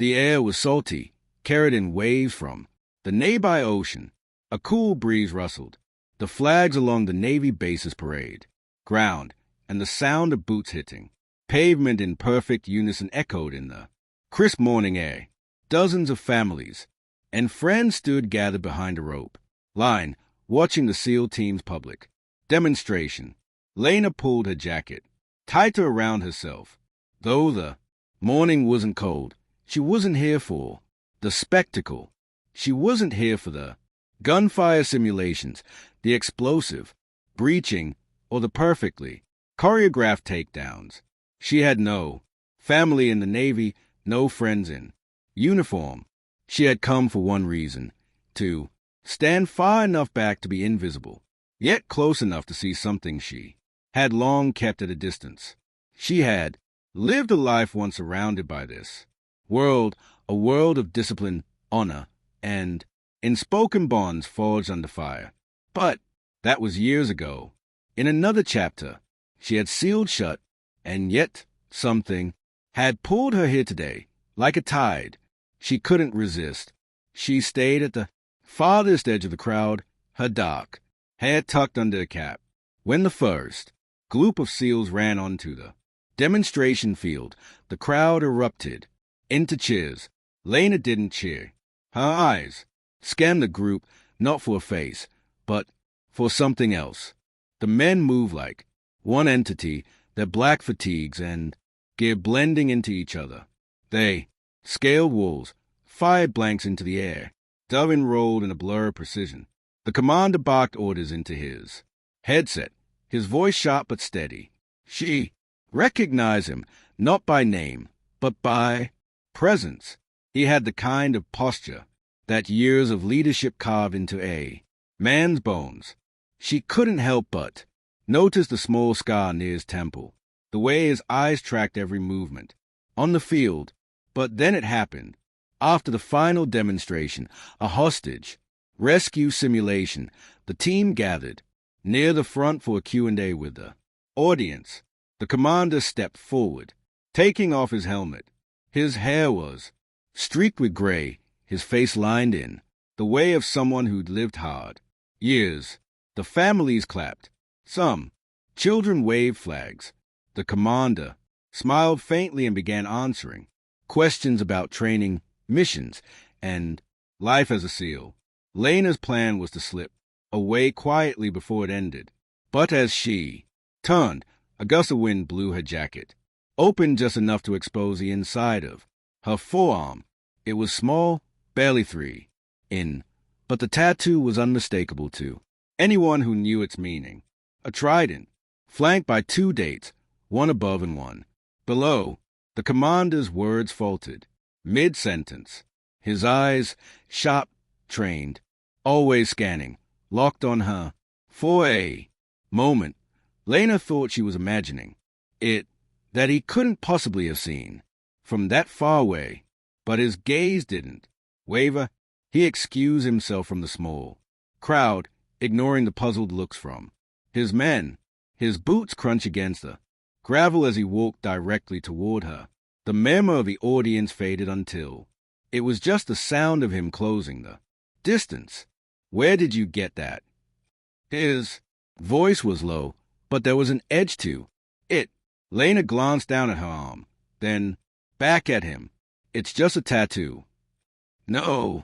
The air was salty, carried in waves from the nearby ocean. A cool breeze rustled. The flags along the Navy bases parade, ground, and the sound of boots hitting pavement in perfect unison echoed in the crisp morning air. Dozens of families and friends stood gathered behind a rope line, watching the SEAL team's public demonstration. Lena pulled her jacket tighter around herself. Though the morning wasn't cold, she wasn't here for the spectacle. She wasn't here for the gunfire simulations, the explosive breaching, or the perfectly choreographed takedowns. She had no family in the Navy, no friends in uniform. She had come for one reason, to stand far enough back to be invisible, yet close enough to see something she had long kept at a distance. She had lived a life once surrounded by this world, a world of discipline, honor, and unspoken bonds forged under fire. But that was years ago. In another chapter, she had sealed shut, and yet something had pulled her here today, like a tide. She couldn't resist. She stayed at the farthest edge of the crowd, her dark hair tucked under a cap. When the first group of SEALs ran onto the demonstration field, the crowd erupted into cheers. Lena didn't cheer. Her eyes scanned the group, not for a face, but for something else. The men moved like one entity, their black fatigues and gear blending into each other. They scaled walls, fired blanks into the air, dove and rolled in a blur of precision. The commander barked orders into his headset, his voice sharp but steady. She recognized him, not by name, but by presence. He had the kind of posture that years of leadership carved into a man's bones. She couldn't help but notice the small scar near his temple, the way his eyes tracked every movement on the field. But then it happened. After the final demonstration, a hostage rescue simulation, the team gathered near the front for a Q&A with the audience. The commander stepped forward, taking off his helmet. His hair was streaked with gray, his face lined in the way of someone who'd lived hard years. The families clapped. Some children waved flags. The commander smiled faintly and began answering questions about training, missions, and life as a SEAL. Lena's plan was to slip away quietly before it ended. But as she turned, a gust of wind blew her jacket open just enough to expose the inside of her forearm. It was small, barely 3 in, but the tattoo was unmistakable to anyone who knew its meaning. A trident, flanked by 2 dates, one above and one below. The commander's words faltered mid-sentence, his eyes sharp, trained, always scanning, locked on her. For a moment, Lena thought she was imagining it, that he couldn't possibly have seen from that far away. But his gaze didn't waver. He excused himself from the small crowd, ignoring the puzzled looks from his men. His boots crunched against the gravel as he walked directly toward her. The murmur of the audience faded until it was just the sound of him closing the distance. Where did you get that? His voice was low, but there was an edge to it. Lena glanced down at her arm, then back at him. It's just a tattoo. No,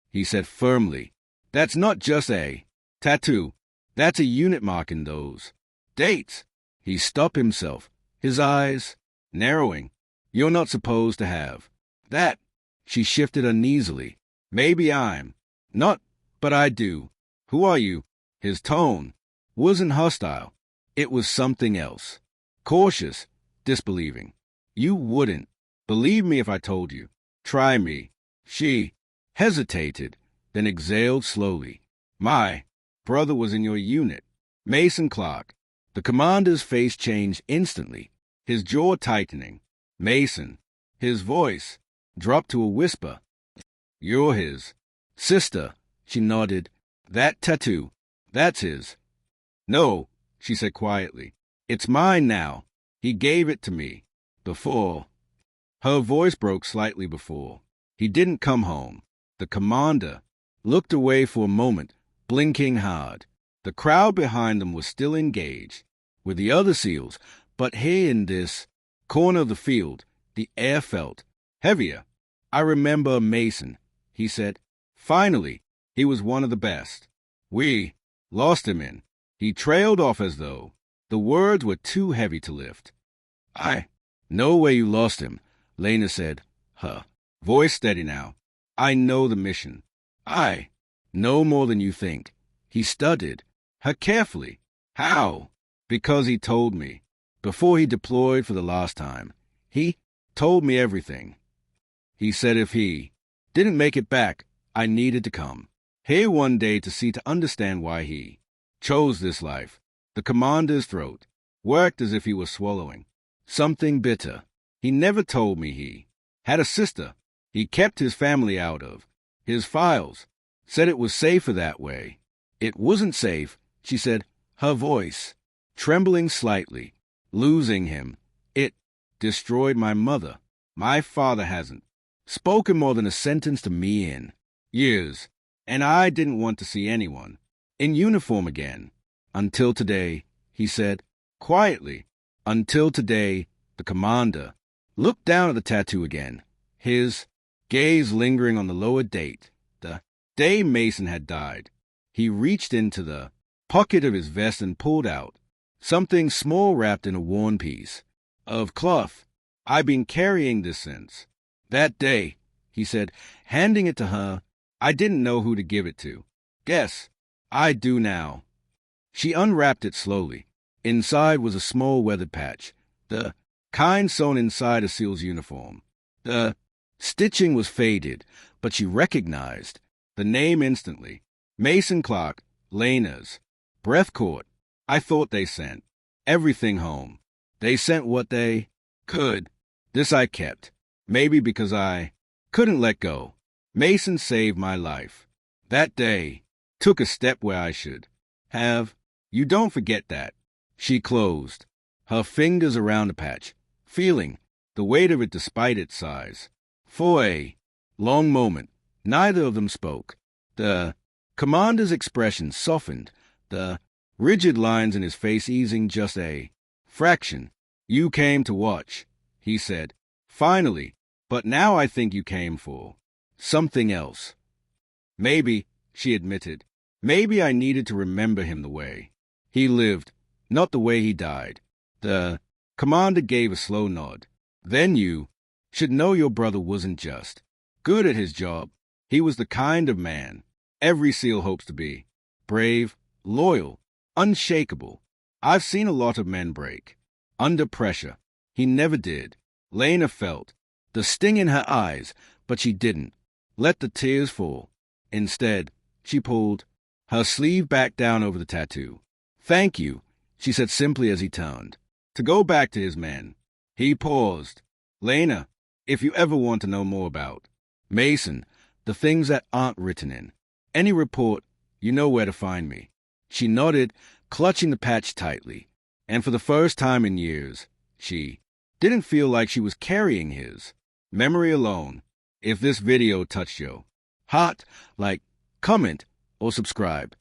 he said firmly. That's not just a tattoo. That's a unit mark in those dates. He stopped himself, his eyes narrowing. You're not supposed to have that. She shifted uneasily. Maybe I'm not, but I do. Who are you? His tone wasn't hostile. It was something else. Cautious, disbelieving. You wouldn't believe me if I told you. Try me. She hesitated, then exhaled slowly. My brother was in your unit. Mason Clark. The commander's face changed instantly, his jaw tightening. Mason. His voice dropped to a whisper. You're his sister. She nodded. That tattoo, that's his. No, she said quietly. It's mine now. He gave it to me before. Her voice broke slightly before. He didn't come home. The commander looked away for a moment, blinking hard. The crowd behind them was still engaged with the other SEALs, but here in this corner of the field, the air felt heavier. I remember Mason, he said. Finally, he was one of the best. We lost him in. He trailed off as though the words were too heavy to lift. I know where you lost him, Lena said, her voice steady now. I know the mission. I know more than you think. He studied her carefully. How? Because he told me. Before he deployed for the last time, he told me everything. He said if he didn't make it back, I needed to come here one day to understand why he chose this life. The commander's throat worked as if he was swallowing something bitter. He never told me he had a sister. He kept his family out of his files, said it was safer that way. It wasn't safe, she said, her voice trembling slightly. Losing him, it destroyed my mother. My father hasn't spoken more than a sentence to me in years, and I didn't want to see anyone in uniform again. Until today, he said, quietly. Until today, the commander looked down at the tattoo again, his gaze lingering on the lower date, the day Mason had died. He reached into the pocket of his vest and pulled out something small wrapped in a worn piece of cloth. I've been carrying this since that day, he said, handing it to her. I didn't know who to give it to. Guess I do now. She unwrapped it slowly. Inside was a small weathered patch, the kind sewn inside a SEAL's uniform. The stitching was faded, but she recognized the name instantly. Mason Clark, Lena's. Breath caught. I thought they sent everything home. They sent what they could. This I kept. Maybe because I couldn't let go. Mason saved my life. That day took a step where I should have. You don't forget that. She closed her fingers around the patch, feeling the weight of it despite its size. For a long moment, neither of them spoke. The commander's expression softened, the rigid lines in his face easing just a fraction. You came to watch, he said, finally, but now I think you came for something else. Maybe, she admitted, maybe I needed to remember him the way he lived, not the way he died. The commander gave a slow nod. Then you should know your brother wasn't just good at his job. He was the kind of man every SEAL hopes to be. Brave, loyal, unshakable. I've seen a lot of men break under pressure. He never did. Lena felt the sting in her eyes, but she didn't let the tears fall. Instead, she pulled her sleeve back down over the tattoo. Thank you, she said simply as he turned to go back to his men. He paused. Lena, if you ever want to know more about Mason, the things that aren't written in any report, you know where to find me. She nodded, clutching the patch tightly, and for the first time in years, she didn't feel like she was carrying his memory alone. If this video touched your heart, like, comment, or subscribe.